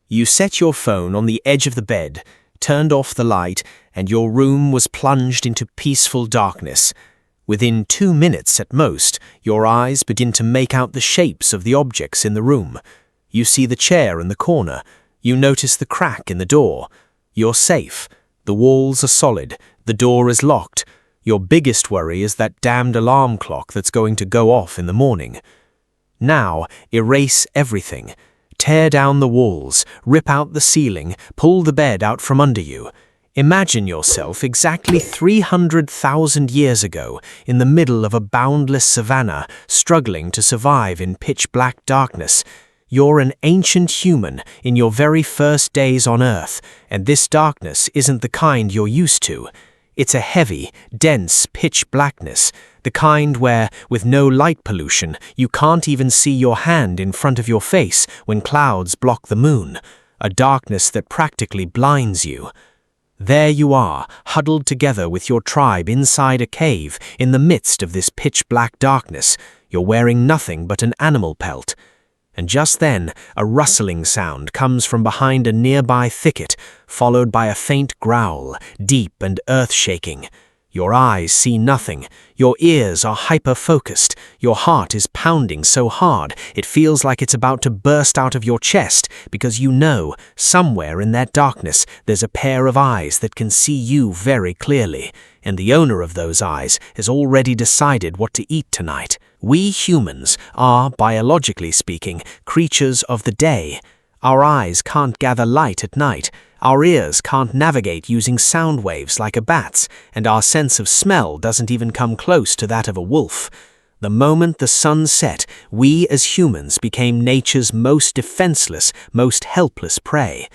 You set your phone on the edge of the bed, turned off the light, and your room was plunged into peaceful darkness. Within 2 minutes at most, your eyes begin to make out the shapes of the objects in the room. You see the chair in the corner. You notice the crack in the door. You're safe. The walls are solid. The door is locked. Your biggest worry is that damned alarm clock that's going to go off in the morning. Now, erase everything. Tear down the walls, rip out the ceiling, pull the bed out from under you. Imagine yourself exactly 300,000 years ago in the middle of a boundless savanna, struggling to survive in pitch-black darkness. You're an ancient human in your very first days on Earth, and this darkness isn't the kind you're used to. It's a heavy, dense pitch blackness, the kind where, with no light pollution, you can't even see your hand in front of your face when clouds block the moon, a darkness that practically blinds you. There you are, huddled together with your tribe inside a cave in the midst of this pitch-black darkness. You're wearing nothing but an animal pelt. And just then, a rustling sound comes from behind a nearby thicket, followed by a faint growl, deep and earth-shaking. Your eyes see nothing. Your ears are hyper-focused. Your heart is pounding so hard it feels like it's about to burst out of your chest, because you know, somewhere in that darkness, there's a pair of eyes that can see you very clearly, and the owner of those eyes has already decided what to eat tonight. We humans are, biologically speaking, creatures of the day. Our eyes can't gather light at night. Our ears can't navigate using sound waves like a bat's, and our sense of smell doesn't even come close to that of a wolf. The moment the sun set, we as humans became nature's most defenseless, most helpless prey.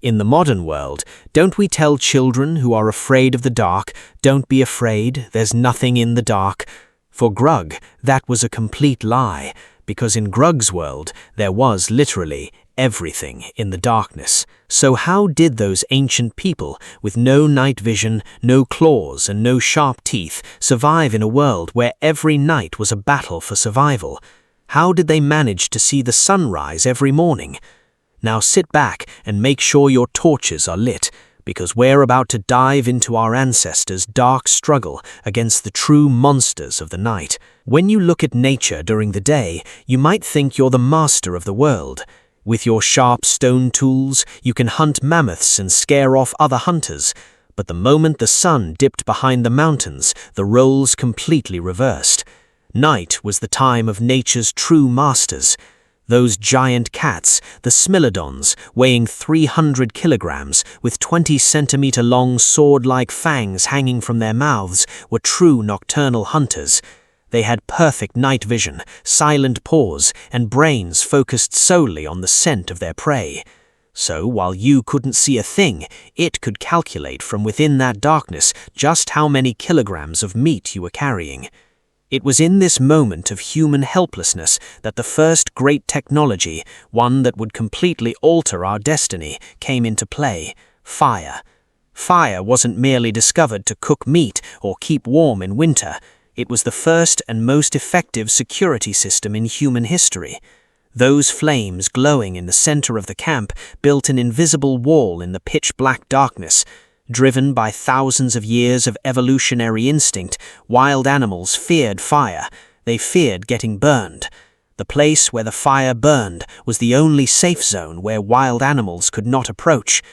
In the modern world, don't we tell children who are afraid of the dark, "Don't be afraid, there's nothing in the dark"? For Grug, that was a complete lie, because in Grug's world, there was literally everything in the darkness. So how did those ancient people, with no night vision, no claws and no sharp teeth, survive in a world where every night was a battle for survival? How did they manage to see the sunrise every morning? Now sit back and make sure your torches are lit, because we're about to dive into our ancestors' dark struggle against the true monsters of the night. When you look at nature during the day, you might think you're the master of the world. With your sharp stone tools, you can hunt mammoths and scare off other hunters. But the moment the sun dipped behind the mountains, the roles completely reversed. Night was the time of nature's true masters. Those giant cats, the smilodons, weighing 300 kilograms, with 20-centimeter-long sword-like fangs hanging from their mouths, were true nocturnal hunters. They had perfect night vision, silent paws, and brains focused solely on the scent of their prey. So, while you couldn't see a thing, it could calculate from within that darkness just how many kilograms of meat you were carrying. It was in this moment of human helplessness that the first great technology, one that would completely alter our destiny, came into play: fire. Fire wasn't merely discovered to cook meat or keep warm in winter. It was the first and most effective security system in human history. Those flames glowing in the center of the camp built an invisible wall in the pitch-black darkness. Driven by thousands of years of evolutionary instinct, wild animals feared fire. They feared getting burned. The place where the fire burned was the only safe zone where wild animals could not approach.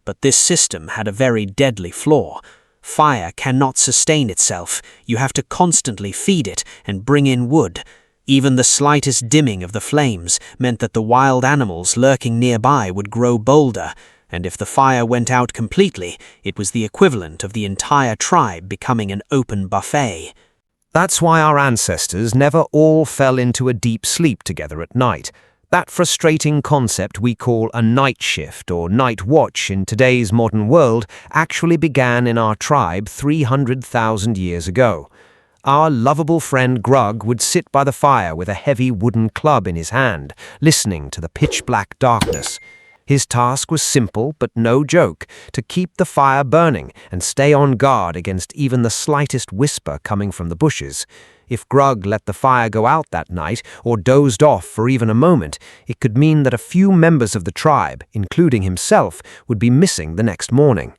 But this system had a very deadly flaw. Fire cannot sustain itself. You have to constantly feed it and bring in wood. Even the slightest dimming of the flames meant that the wild animals lurking nearby would grow bolder, and if the fire went out completely, it was the equivalent of the entire tribe becoming an open buffet. That's why our ancestors never all fell into a deep sleep together at night. That frustrating concept we call a night shift or night watch in today's modern world actually began in our tribe 300,000 years ago. Our lovable friend Grug would sit by the fire with a heavy wooden club in his hand, listening to the pitch-black darkness. His task was simple but no joke, to keep the fire burning and stay on guard against even the slightest whisper coming from the bushes. If Grug let the fire go out that night, or dozed off for even a moment, it could mean that a few members of the tribe, including himself, would be missing the next morning.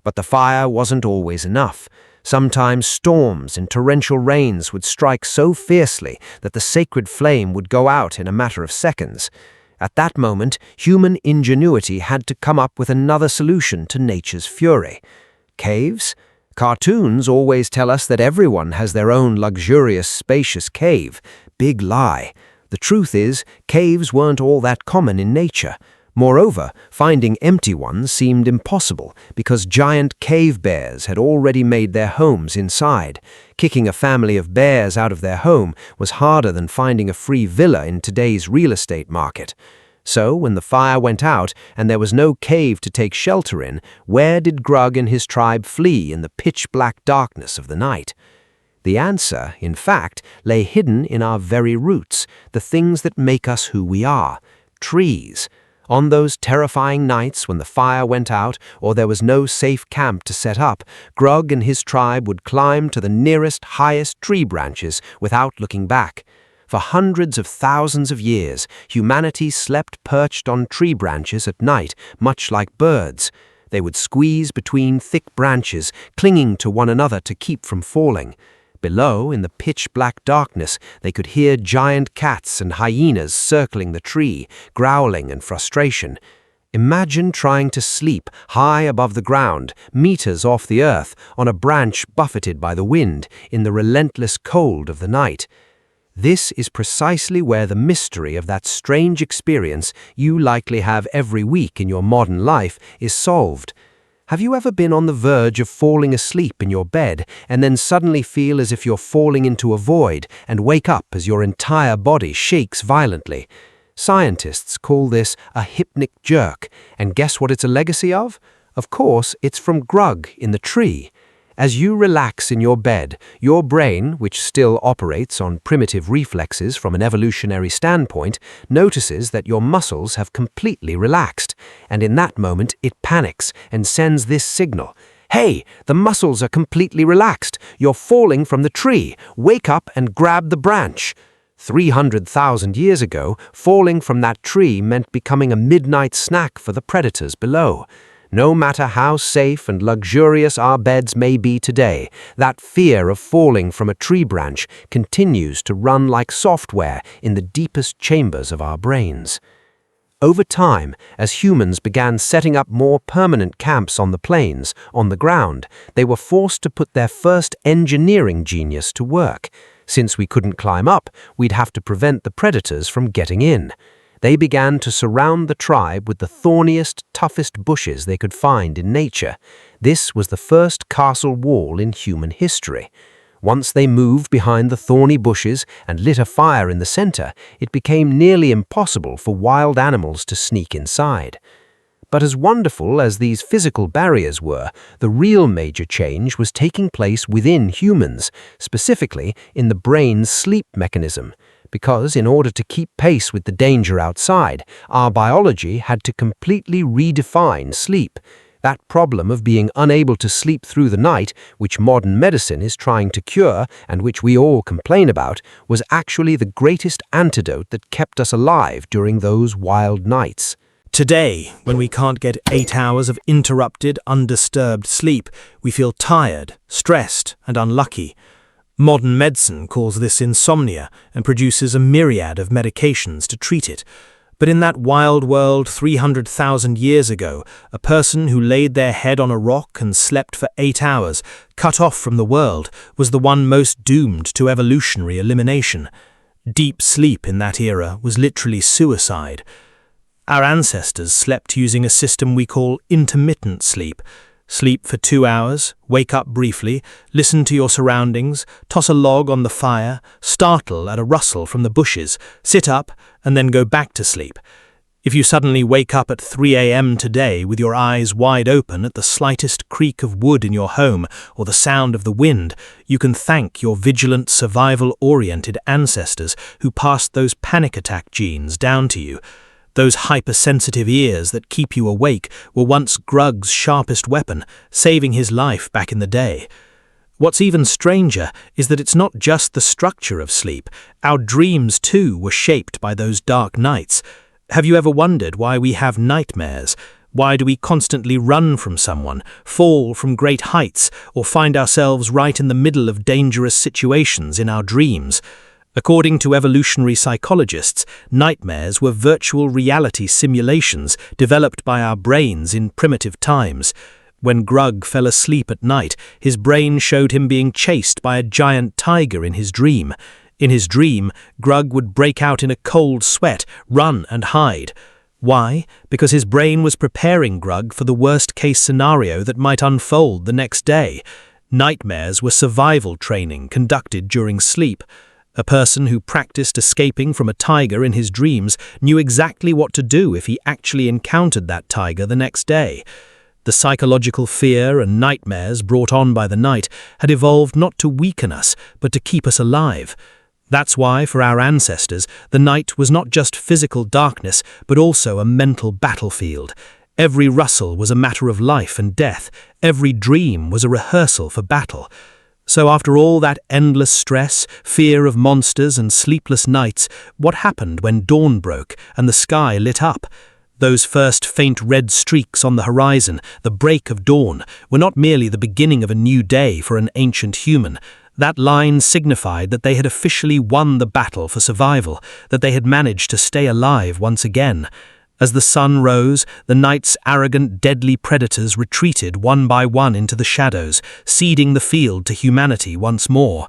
But the fire wasn't always enough. Sometimes storms and torrential rains would strike so fiercely that the sacred flame would go out in a matter of seconds. At that moment, human ingenuity had to come up with another solution to nature's fury. Caves? Cartoons always tell us that everyone has their own luxurious, spacious cave. Big lie. The truth is, caves weren't all that common in nature. Moreover, finding empty ones seemed impossible because giant cave bears had already made their homes inside. Kicking a family of bears out of their home was harder than finding a free villa in today's real estate market. So, when the fire went out and there was no cave to take shelter in, where did Grug and his tribe flee in the pitch-black darkness of the night? The answer, in fact, lay hidden in our very roots, the things that make us who we are: trees. On those terrifying nights when the fire went out or there was no safe camp to set up, Grug and his tribe would climb to the nearest, highest tree branches without looking back. For hundreds of thousands of years, humanity slept perched on tree branches at night, much like birds. They would squeeze between thick branches, clinging to one another to keep from falling. Below, in the pitch-black darkness, they could hear giant cats and hyenas circling the tree, growling in frustration. Imagine trying to sleep high above the ground, meters off the earth, on a branch buffeted by the wind, in the relentless cold of the night. This is precisely where the mystery of that strange experience you likely have every week in your modern life is solved. Have you ever been on the verge of falling asleep in your bed and then suddenly feel as if you're falling into a void and wake up as your entire body shakes violently? Scientists call this a hypnic jerk, and guess what it's a legacy of? Of course, it's from Grug in the tree. As you relax in your bed, your brain, which still operates on primitive reflexes from an evolutionary standpoint, notices that your muscles have completely relaxed, and in that moment it panics and sends this signal: "Hey, the muscles are completely relaxed. You're falling from the tree. Wake up and grab the branch." 300,000 years ago, falling from that tree meant becoming a midnight snack for the predators below. No matter how safe and luxurious our beds may be today, that fear of falling from a tree branch continues to run like software in the deepest chambers of our brains. Over time, as humans began setting up more permanent camps on the plains, on the ground, they were forced to put their first engineering genius to work. Since we couldn't climb up, we'd have to prevent the predators from getting in. They began to surround the tribe with the thorniest, toughest bushes they could find in nature. This was the first castle wall in human history. Once they moved behind the thorny bushes and lit a fire in the center, it became nearly impossible for wild animals to sneak inside. But as wonderful as these physical barriers were, the real major change was taking place within humans, specifically in the brain's sleep mechanism. Because in order to keep pace with the danger outside, our biology had to completely redefine sleep. That problem of being unable to sleep through the night, which modern medicine is trying to cure and which we all complain about, was actually the greatest antidote that kept us alive during those wild nights. Today, when we can't get 8 hours of interrupted, undisturbed sleep, we feel tired, stressed, and unlucky. Modern medicine calls this insomnia and produces a myriad of medications to treat it. But in that wild world 300,000 years ago, a person who laid their head on a rock and slept for 8 hours, cut off from the world, was the one most doomed to evolutionary elimination. Deep sleep in that era was literally suicide. Our ancestors slept using a system we call intermittent sleep. Sleep for 2 hours, wake up briefly, listen to your surroundings, toss a log on the fire, startle at a rustle from the bushes, sit up, and then go back to sleep. If you suddenly wake up at 3 a.m. today with your eyes wide open at the slightest creak of wood in your home or the sound of the wind, you can thank your vigilant, survival-oriented ancestors who passed those panic attack genes down to you. Those hypersensitive ears that keep you awake were once Grug's sharpest weapon, saving his life back in the day. What's even stranger is that it's not just the structure of sleep. Our dreams, too, were shaped by those dark nights. Have you ever wondered why we have nightmares? Why do we constantly run from someone, fall from great heights, or find ourselves right in the middle of dangerous situations in our dreams? According to evolutionary psychologists, nightmares were virtual reality simulations developed by our brains in primitive times. When Grug fell asleep at night, his brain showed him being chased by a giant tiger in his dream. In his dream, Grug would break out in a cold sweat, run and hide. Why? Because his brain was preparing Grug for the worst-case scenario that might unfold the next day. Nightmares were survival training conducted during sleep. A person who practiced escaping from a tiger in his dreams knew exactly what to do if he actually encountered that tiger the next day. The psychological fear and nightmares brought on by the night had evolved not to weaken us, but to keep us alive. That's why, for our ancestors, the night was not just physical darkness, but also a mental battlefield. Every rustle was a matter of life and death. Every dream was a rehearsal for battle. So after all that endless stress, fear of monsters and sleepless nights, what happened when dawn broke and the sky lit up? Those first faint red streaks on the horizon, the break of dawn, were not merely the beginning of a new day for an ancient human. That line signified that they had officially won the battle for survival, that they had managed to stay alive once again. As the sun rose, the night's arrogant, deadly predators retreated one by one into the shadows, ceding the field to humanity once more.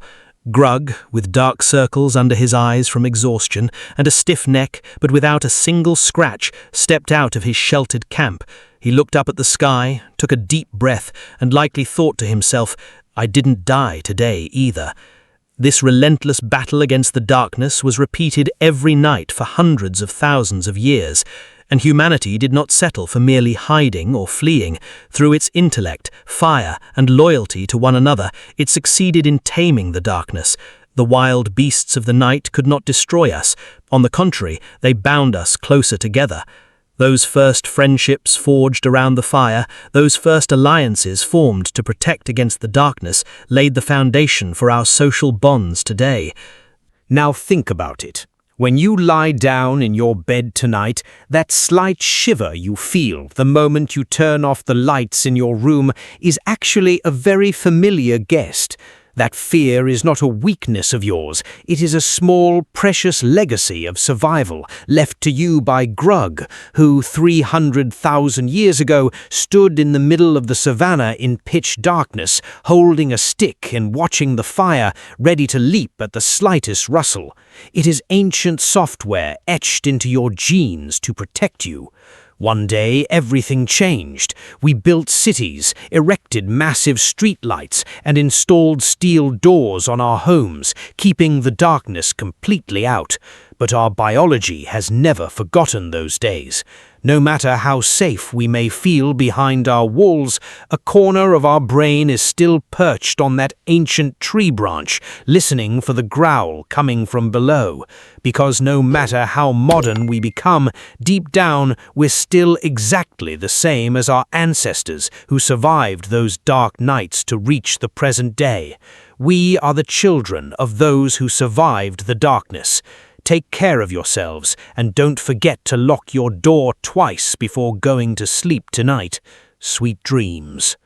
Grug, with dark circles under his eyes from exhaustion and a stiff neck but without a single scratch, stepped out of his sheltered camp. He looked up at the sky, took a deep breath, and likely thought to himself, "I didn't die today either." This relentless battle against the darkness was repeated every night for hundreds of thousands of years, and humanity did not settle for merely hiding or fleeing. Through its intellect, fire, and loyalty to one another, it succeeded in taming the darkness. The wild beasts of the night could not destroy us. On the contrary, they bound us closer together. Those first friendships forged around the fire, those first alliances formed to protect against the darkness, laid the foundation for our social bonds today. Now think about it. When you lie down in your bed tonight, that slight shiver you feel the moment you turn off the lights in your room is actually a very familiar guest. That fear is not a weakness of yours. It is a small, precious legacy of survival left to you by Grug, who 300,000 years ago stood in the middle of the savannah in pitch darkness, holding a stick and watching the fire, ready to leap at the slightest rustle. It is ancient software etched into your genes to protect you. One day, everything changed. We built cities, erected massive streetlights, and installed steel doors on our homes, keeping the darkness completely out. But our biology has never forgotten those days. No matter how safe we may feel behind our walls, a corner of our brain is still perched on that ancient tree branch, listening for the growl coming from below. Because no matter how modern we become, deep down we're still exactly the same as our ancestors who survived those dark nights to reach the present day. We are the children of those who survived the darkness. Take care of yourselves, and don't forget to lock your door twice before going to sleep tonight. Sweet dreams.